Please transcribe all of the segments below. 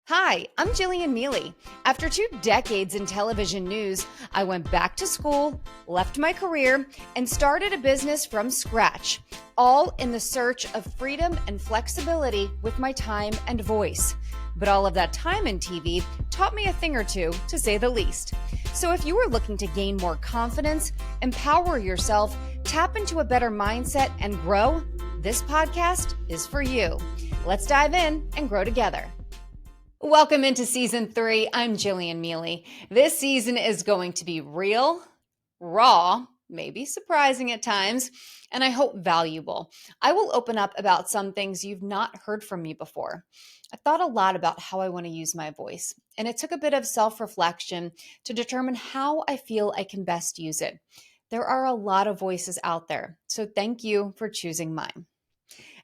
Hi, I'm Jillian Mealy. After 2 decades in television news, I went back to school, left my career, and started a business from scratch, all in the search of freedom and flexibility with my time and voice. But all of that time in TV taught me a thing or two, to say the least. So if you are looking to gain more confidence, empower yourself, tap into a better mindset, and grow, this podcast is for you. Let's dive in and grow together. Welcome into season 3. I'm Jillian Mealy. This season is going to be real, raw, maybe surprising at times, and I hope valuable. I will open up about some things you've not heard from me before. I've thought a lot about how I want to use my voice, and it took a bit of self-reflection to determine how I feel I can best use it. There are a lot of voices out there, so thank you for choosing mine.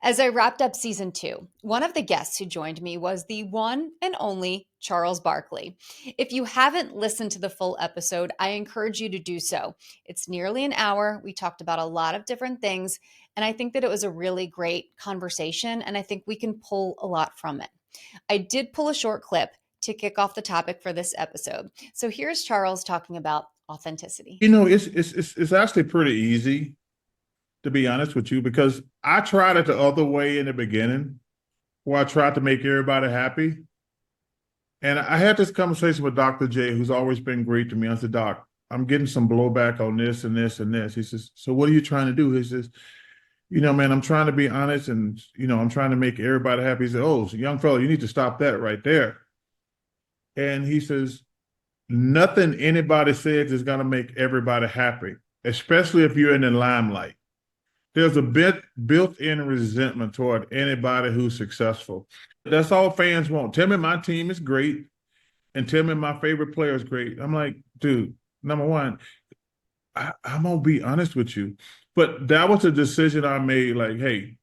As I wrapped up season 2, one of the guests who joined me was the one and only Charles Barkley. If you haven't listened to the full episode, I encourage you to do so. It's nearly an hour. We talked about a lot of different things, and I think that it was a really great conversation, and I think we can pull a lot from it. I did pull a short clip to kick off the topic for this episode. So here's Charles talking about authenticity. It's actually pretty easy, to be honest with you, because I tried it the other way in the beginning, where I tried to make everybody happy. And I had this conversation with Dr. J, who's always been great to me. I said, Doc, I'm getting some blowback on this and this and this. He says, so what are you trying to do? He says, man, I'm trying to be honest and, I'm trying to make everybody happy. He said, oh, so young fella, you need to stop that right there. And he says, nothing anybody says is going to make everybody happy, especially if you're in the limelight. There's a bit built-in resentment toward anybody who's successful. That's all fans want. Tell me my team is great and tell me my favorite player is great. I'm like, dude, number one, I'm going to be honest with you. But that was a decision I made, like, hey,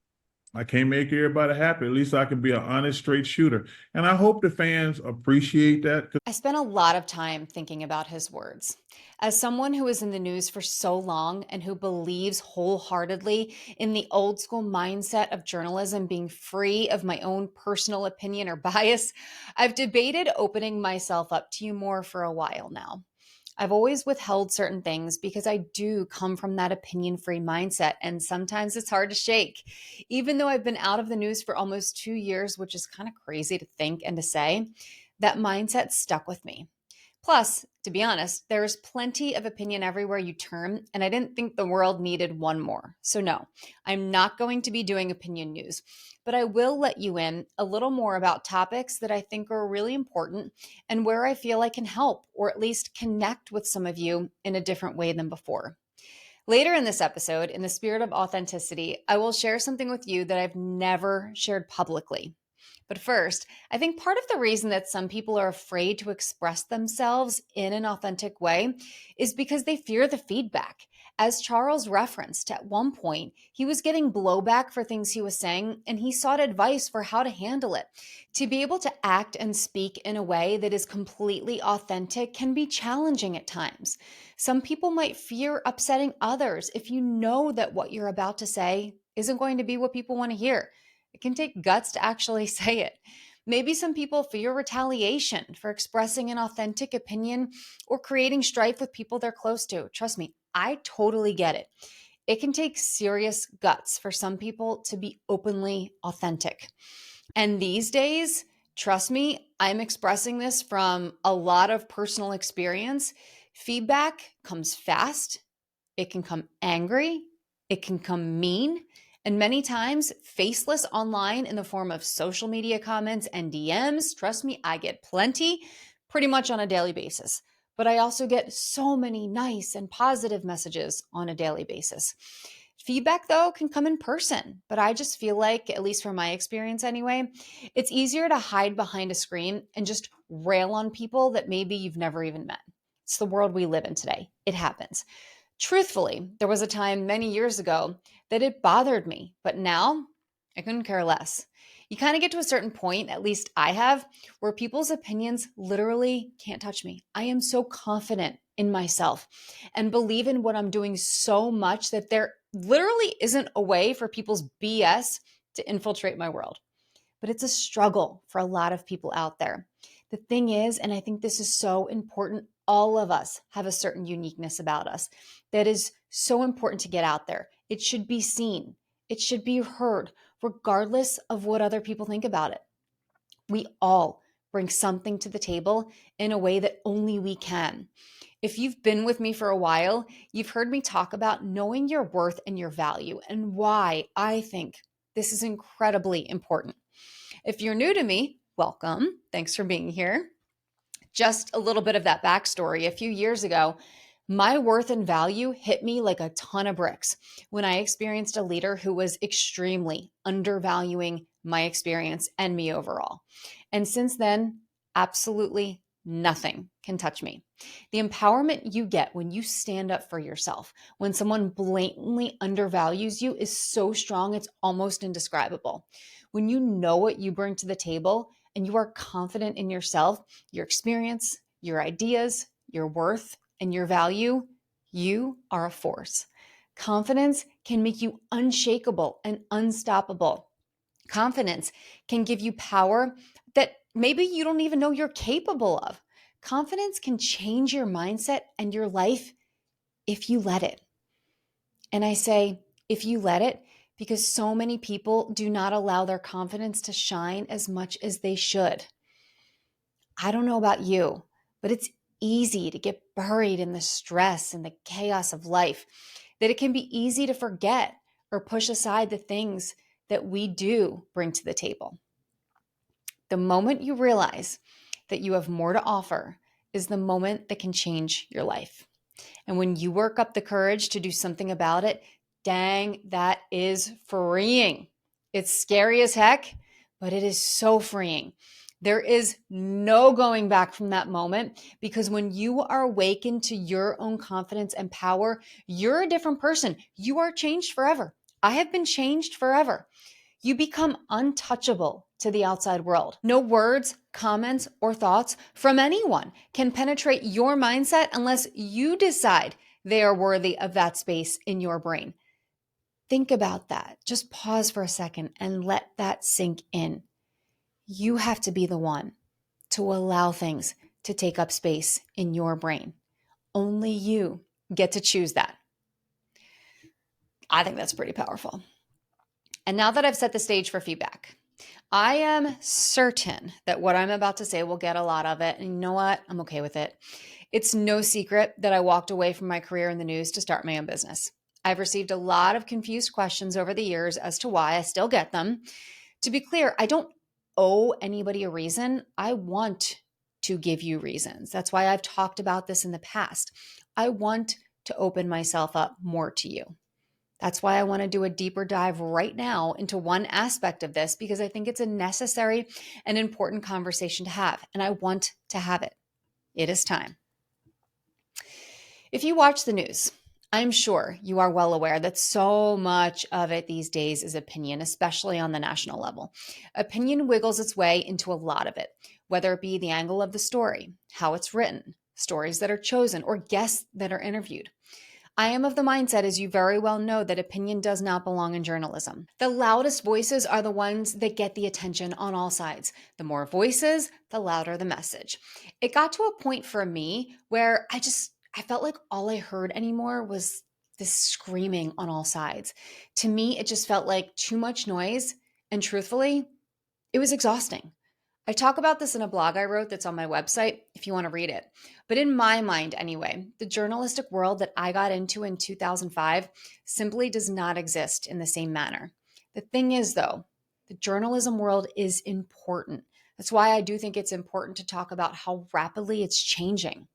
I can't make everybody happy. At least I can be an honest, straight shooter. And I hope the fans appreciate that. I spent a lot of time thinking about his words. As someone who was in the news for so long and who believes wholeheartedly in the old school mindset of journalism being free of my own personal opinion or bias, I've debated opening myself up to you more for a while now. I've always withheld certain things because I do come from that opinion-free mindset, and sometimes it's hard to shake. Even though I've been out of the news for almost 2 years, which is kind of crazy to think and to say, that mindset stuck with me. Plus, to be honest, there is plenty of opinion everywhere you turn, and I didn't think the world needed one more. So no, I'm not going to be doing opinion news, but I will let you in a little more about topics that I think are really important and where I feel I can help, or at least connect with some of you in a different way than before. Later in this episode, in the spirit of authenticity, I will share something with you that I've never shared publicly. But first, I think part of the reason that some people are afraid to express themselves in an authentic way is because they fear the feedback. As Charles referenced, at one point, he was getting blowback for things he was saying, and he sought advice for how to handle it. To be able to act and speak in a way that is completely authentic can be challenging at times. Some people might fear upsetting others if you know that what you're about to say isn't going to be what people want to hear. It can take guts to actually say it. Maybe some people fear retaliation for expressing an authentic opinion or creating strife with people they're close to. Trust me, I totally get it. It can take serious guts for some people to be openly authentic. And these days, trust me, I'm expressing this from a lot of personal experience. Feedback comes fast. It can come angry. It can come mean. And many times, faceless online in the form of social media comments and DMs. Trust me, I get plenty, pretty much on a daily basis. But I also get so many nice and positive messages on a daily basis. Feedback, though, can come in person, but I just feel like, at least from my experience anyway, it's easier to hide behind a screen and just rail on people that maybe you've never even met. It's the world we live in today. It happens. Truthfully, there was a time many years ago that it bothered me, but now I couldn't care less. You kind of get to a certain point, at least I have, where people's opinions literally can't touch me. I am so confident in myself and believe in what I'm doing so much that there literally isn't a way for people's BS to infiltrate my world. but it's a struggle for a lot of people out there. The thing is, and I think this is so important, all of us have a certain uniqueness about us that is so important to get out there. It should be seen, it should be heard, regardless of what other people think about it. We all bring something to the table in a way that only we can. If you've been with me for a while, you've heard me talk about knowing your worth and your value and why I think this is incredibly important. If you're new to me, welcome. Thanks for being here. Just a little bit of that backstory. A few years ago, my worth and value hit me like a ton of bricks when I experienced a leader who was extremely undervaluing my experience and me overall. And since then, absolutely nothing can touch me. The empowerment you get when you stand up for yourself, when someone blatantly undervalues you, is so strong, it's almost indescribable. When you know what you bring to the table and you are confident in yourself, your experience, your ideas, your worth, and your value, you are a force. Confidence can make you unshakable and unstoppable. Confidence can give you power that maybe you don't even know you're capable of. Confidence can change your mindset and your life if you let it. And I say, if you let it, because so many people do not allow their confidence to shine as much as they should. I don't know about you, but it's easy to get buried in the stress and the chaos of life, that it can be easy to forget or push aside the things that we do bring to the table. The moment you realize that you have more to offer is the moment that can change your life. And when you work up the courage to do something about it, dang, that is freeing. It's scary as heck, but it is so freeing. There is no going back from that moment, because when you are awakened to your own confidence and power, you're a different person. You are changed forever. I have been changed forever. You become untouchable to the outside world. No words, comments, or thoughts from anyone can penetrate your mindset unless you decide they are worthy of that space in your brain. Think about that. Just pause for a second and let that sink in. You have to be the one to allow things to take up space in your brain. Only you get to choose that. I think that's pretty powerful. And now that I've set the stage for feedback, I am certain that what I'm about to say will get a lot of it. And you know what? I'm okay with it. It's no secret that I walked away from my career in the news to start my own business. I've received a lot of confused questions over the years as to why. I still get them. To be clear, I don't owe anybody a reason. I want to give you reasons. That's why I've talked about this in the past. I want to open myself up more to you. That's why I want to do a deeper dive right now into one aspect of this, because I think it's a necessary and important conversation to have, and I want to have it. It is time. If you watch the news, I'm sure you are well aware that so much of it these days is opinion, especially on the national level. Opinion wiggles its way into a lot of it, whether it be the angle of the story, how it's written, stories that are chosen, or guests that are interviewed. I am of the mindset, as you very well know, that opinion does not belong in journalism. The loudest voices are the ones that get the attention on all sides. The more voices, the louder the message. It got to a point for me where I felt like all I heard anymore was this screaming on all sides. To me, it just felt like too much noise. And truthfully, it was exhausting. I talk about this in a blog I wrote that's on my website if you want to read it. But in my mind, anyway, the journalistic world that I got into in 2005 simply does not exist in the same manner. The thing is, though, the journalism world is important. That's why I do think it's important to talk about how rapidly it's changing.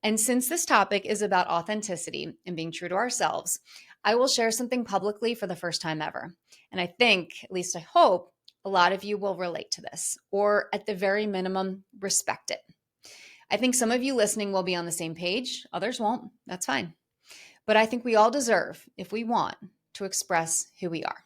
And since this topic is about authenticity and being true to ourselves, I will share something publicly for the first time ever. And I think, at least I hope, a lot of you will relate to this, or at the very minimum, respect it. I think some of you listening will be on the same page, others won't. That's fine. But I think we all deserve, if we want, to express who we are.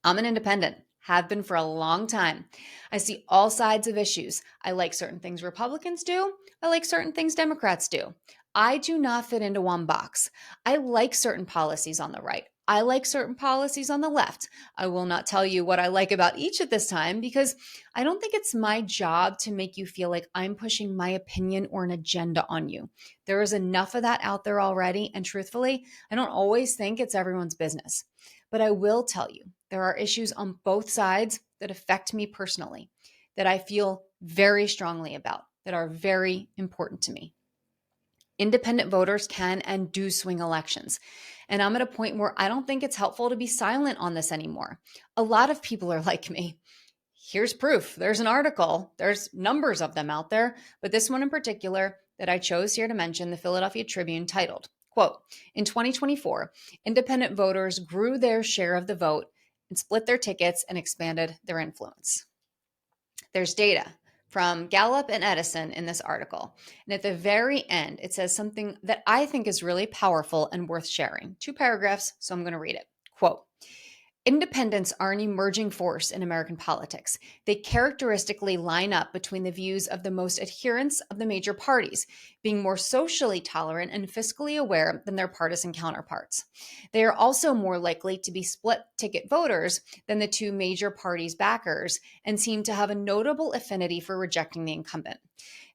I'm an independent, have been for a long time. I see all sides of issues. I like certain things Republicans do. I like certain things Democrats do. I do not fit into one box. I like certain policies on the right. I like certain policies on the left. I will not tell you what I like about each at this time because I don't think it's my job to make you feel like I'm pushing my opinion or an agenda on you. There is enough of that out there already. And truthfully, I don't always think it's everyone's business. But I will tell you, there are issues on both sides that affect me personally, that I feel very strongly about, that are very important to me. Independent voters can and do swing elections. And I'm at a point where I don't think it's helpful to be silent on this anymore. A lot of people are like me. Here's proof. There's an article. There's numbers of them out there. But this one in particular that I chose here to mention, the Philadelphia Tribune, titled, quote, in 2024, independent voters grew their share of the vote and split their tickets and expanded their influence. There's data from Gallup and Edison in this article. And at the very end, it says something that I think is really powerful and worth sharing. 2 paragraphs, so I'm going to read it. Quote, independents are an emerging force in American politics. They characteristically line up between the views of the most adherents of the major parties, being more socially tolerant and fiscally aware than their partisan counterparts. They are also more likely to be split ticket voters than the 2 major parties' backers and seem to have a notable affinity for rejecting the incumbent.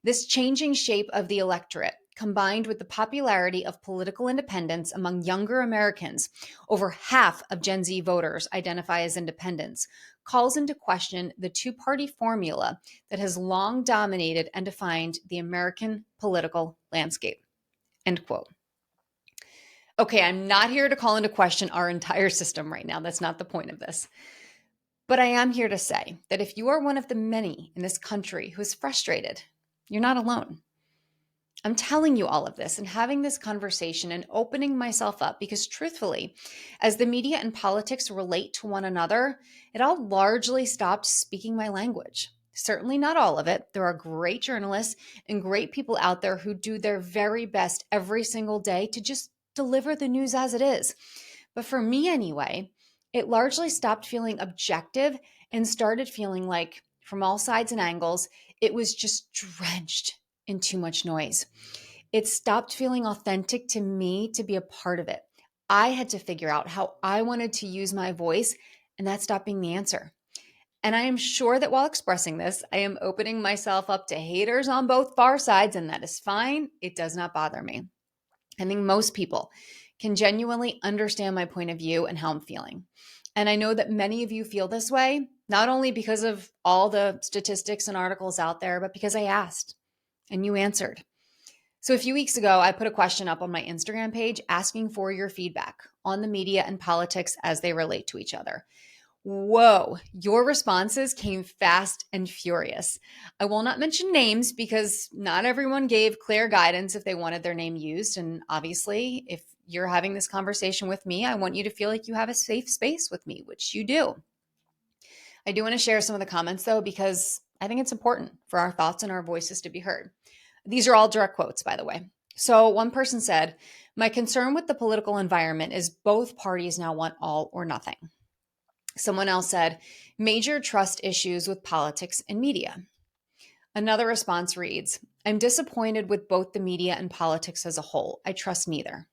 This changing shape of the electorate, combined with the popularity of political independence among younger Americans, over half of Gen Z voters identify as independents, calls into question the 2-party formula that has long dominated and defined the American political landscape. End quote. Okay, I'm not here to call into question our entire system right now. That's not the point of this. But I am here to say that if you are one of the many in this country who is frustrated, you're not alone. I'm telling you all of this and having this conversation and opening myself up because truthfully, as the media and politics relate to one another, it all largely stopped speaking my language. Certainly not all of it. There are great journalists and great people out there who do their very best every single day to just deliver the news as it is. But for me anyway, it largely stopped feeling objective and started feeling like, from all sides and angles, it was just drenched in too much noise. It stopped feeling authentic to me to be a part of it. I had to figure out how I wanted to use my voice, and that stopped being the answer. And I am sure that while expressing this, I am opening myself up to haters on both far sides, and that is fine. It does not bother me. I think most people can genuinely understand my point of view and how I'm feeling. And I know that many of you feel this way, not only because of all the statistics and articles out there, but because I asked and you answered. So a few weeks ago, I put a question up on my Instagram page asking for your feedback on the media and politics as they relate to each other. Whoa, your responses came fast and furious. I will not mention names because not everyone gave clear guidance if they wanted their name used. And obviously, if you're having this conversation with me, I want you to feel like you have a safe space with me, which you do. I do want to share some of the comments though, because I think it's important for our thoughts and our voices to be heard. These are all direct quotes, by the way. So one person said, my concern with the political environment is both parties now want all or nothing. Someone else said, major trust issues with politics and media. Another response reads, I'm disappointed with both the media and politics as a whole. I trust neither.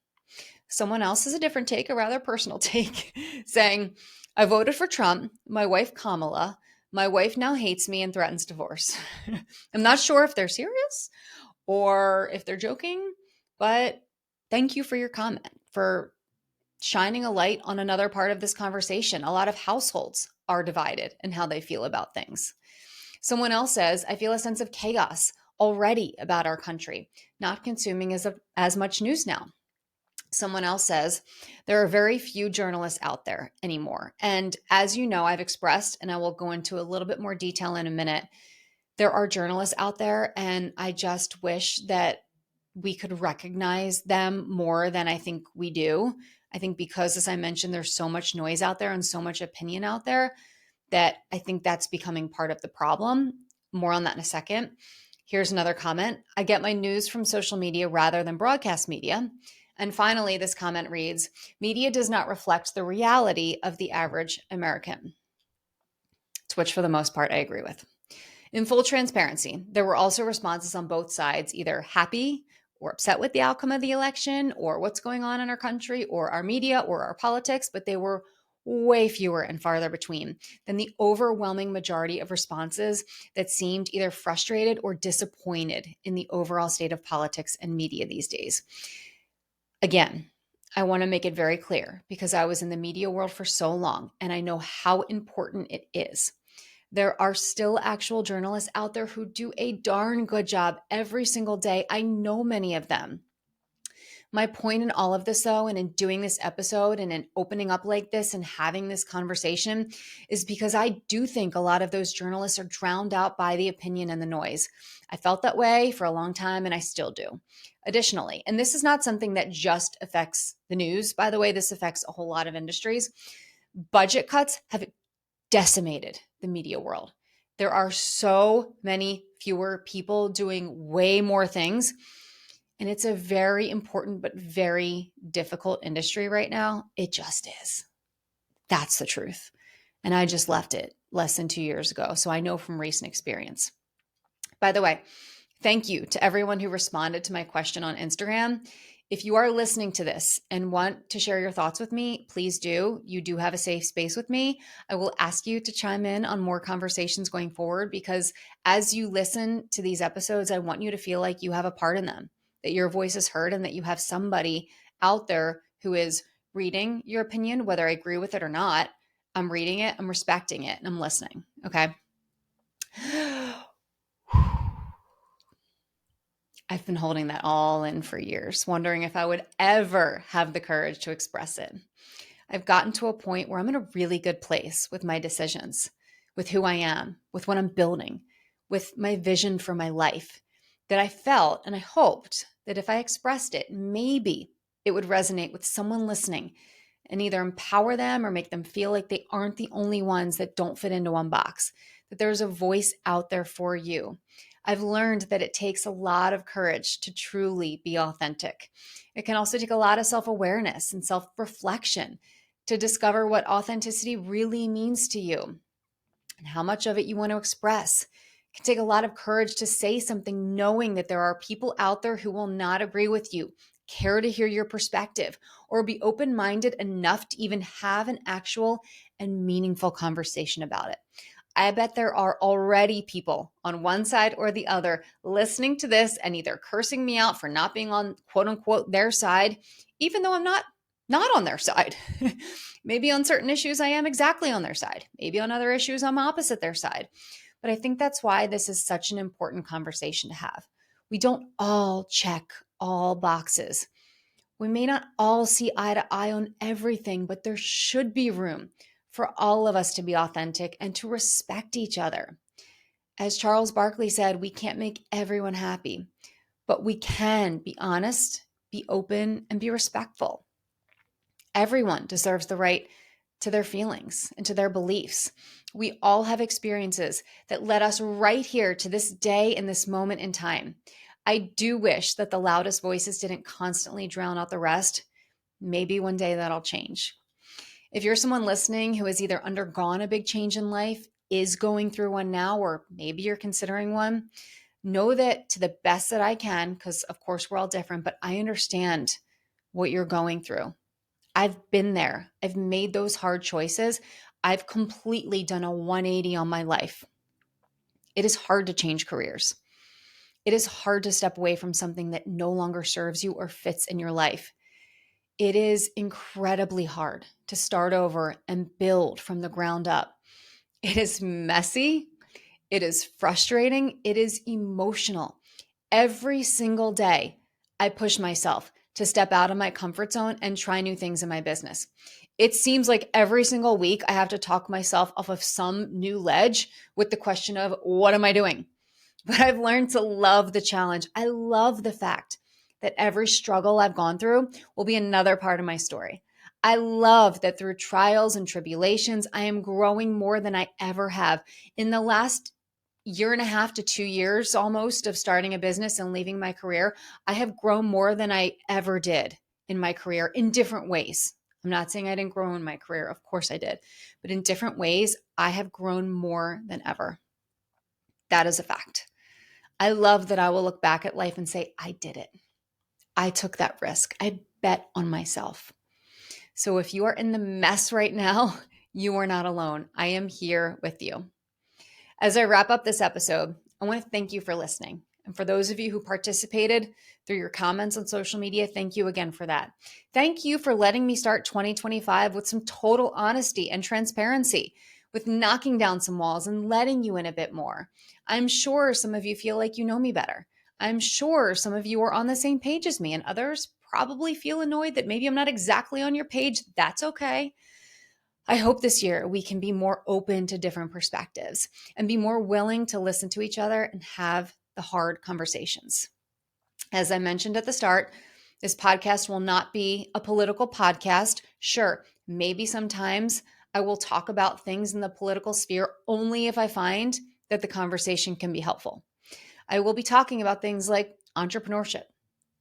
Someone else has a different take, a rather personal take, saying, I voted for Trump, my wife Kamala. My wife now hates me and threatens divorce. I'm not sure if they're serious or if they're joking, but thank you for your comment, for shining a light on another part of this conversation. A lot of households are divided in how they feel about things. Someone else says, I feel a sense of chaos already about our country, not consuming as much news now. Someone else says, there are very few journalists out there anymore. And as you know, I've expressed, and I will go into a little bit more detail in a minute, there are journalists out there, and I just wish that we could recognize them more than I think we do. I think because, as I mentioned, there's so much noise out there and so much opinion out there that I think that's becoming part of the problem. More on that in a second. Here's another comment. I get my news from social media rather than broadcast media. And finally, this comment reads, media does not reflect the reality of the average American. To which, for the most part, I agree with. In full transparency, there were also responses on both sides, either happy or upset with the outcome of the election or what's going on in our country or our media or our politics, but they were way fewer and farther between than the overwhelming majority of responses that seemed either frustrated or disappointed in the overall state of politics and media these days. Again, I want to make it very clear because I was in the media world for so long and I know how important it is. There are still actual journalists out there who do a darn good job every single day. I know many of them. My point in all of this, though, and in doing this episode and in opening up like this and having this conversation is because I do think a lot of those journalists are drowned out by the opinion and the noise. I felt that way for a long time and I still do. Additionally, and this is not something that just affects the news, by the way, this affects a whole lot of industries. Budget cuts have decimated the media world. There are so many fewer people doing way more things. And it's a very important but very difficult industry right now. It just is. That's the truth. And I just left it less than 2 years ago. So I know from recent experience. By the way, thank you to everyone who responded to my question on Instagram. If you are listening to this and want to share your thoughts with me, please do. You do have a safe space with me. I will ask you to chime in on more conversations going forward because as you listen to these episodes, I want you to feel like you have a part in them, that your voice is heard, and that you have somebody out there who is reading your opinion, whether I agree with it or not. I'm reading it, I'm respecting it, and I'm listening. Okay. I've been holding that all in for years, wondering if I would ever have the courage to express it. I've gotten to a point where I'm in a really good place with my decisions, with who I am, with what I'm building, with my vision for my life, that I felt and I hoped that if I expressed it, maybe it would resonate with someone listening and either empower them or make them feel like they aren't the only ones that don't fit into one box, that there's a voice out there for you. I've learned that it takes a lot of courage to truly be authentic. It can also take a lot of self-awareness and self-reflection to discover what authenticity really means to you and how much of it you want to express. It can take a lot of courage to say something knowing that there are people out there who will not agree with you, care to hear your perspective, or be open-minded enough to even have an actual and meaningful conversation about it. I bet there are already people on one side or the other listening to this and either cursing me out for not being on quote unquote their side, even though I'm not on their side. Maybe on certain issues I am exactly on their side. Maybe on other issues I'm opposite their side. But I think that's why this is such an important conversation to have. We don't all check all boxes. We may not all see eye to eye on everything, but there should be room for all of us to be authentic and to respect each other. As Charles Barkley said, we can't make everyone happy, but we can be honest, be open, and be respectful. Everyone deserves the right to their feelings and to their beliefs. We all have experiences that led us right here to this day and this moment in time. I do wish that the loudest voices didn't constantly drown out the rest. Maybe one day that'll change. If you're someone listening who has either undergone a big change in life, is going through one now, or maybe you're considering one, know that to the best that I can, because of course we're all different, but I understand what you're going through. I've been there. I've made those hard choices. I've completely done a 180 on my life. It is hard to change careers. It is hard to step away from something that no longer serves you or fits in your life. It is incredibly hard to start over and build from the ground up. It is messy. It is frustrating. It is emotional. Every single day, I push myself to step out of my comfort zone and try new things in my business. It seems like every single week I have to talk myself off of some new ledge with the question of, what am I doing? But I've learned to love the challenge. I love the fact that every struggle I've gone through will be another part of my story. I love that through trials and tribulations, I am growing more than I ever have. In the last year and a half to 2 years almost of starting a business and leaving my career, I have grown more than I ever did in my career in different ways. I'm not saying I didn't grow in my career. Of course I did. But in different ways, I have grown more than ever. That is a fact. I love that I will look back at life and say, I did it. I took that risk. I bet on myself. So if you are in the mess right now, you are not alone. I am here with you. As I wrap up this episode, I want to thank you for listening. And for those of you who participated through your comments on social media, thank you again for that. Thank you for letting me start 2025 with some total honesty and transparency, with knocking down some walls and letting you in a bit more. I'm sure some of you feel like you know me better. I'm sure some of you are on the same page as me, and others probably feel annoyed that maybe I'm not exactly on your page. That's okay. I hope this year we can be more open to different perspectives and be more willing to listen to each other and have the hard conversations. As I mentioned at the start, this podcast will not be a political podcast. Sure, maybe sometimes I will talk about things in the political sphere only if I find that the conversation can be helpful. I will be talking about things like entrepreneurship,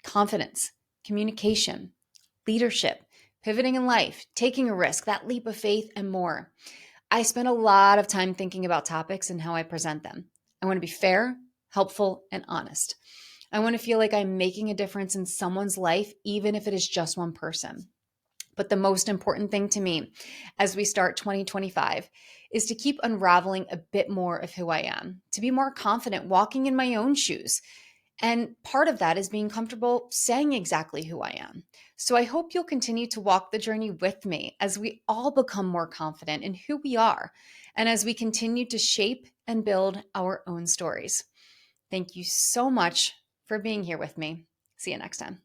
confidence, communication, leadership, pivoting in life, taking a risk, that leap of faith, and more. I spend a lot of time thinking about topics and how I present them. I want to be fair, helpful, and honest. I want to feel like I'm making a difference in someone's life, even if it is just one person. But the most important thing to me as we start 2025 is to keep unraveling a bit more of who I am, to be more confident walking in my own shoes. And part of that is being comfortable saying exactly who I am. So I hope you'll continue to walk the journey with me as we all become more confident in who we are and as we continue to shape and build our own stories. Thank you so much for being here with me. See you next time.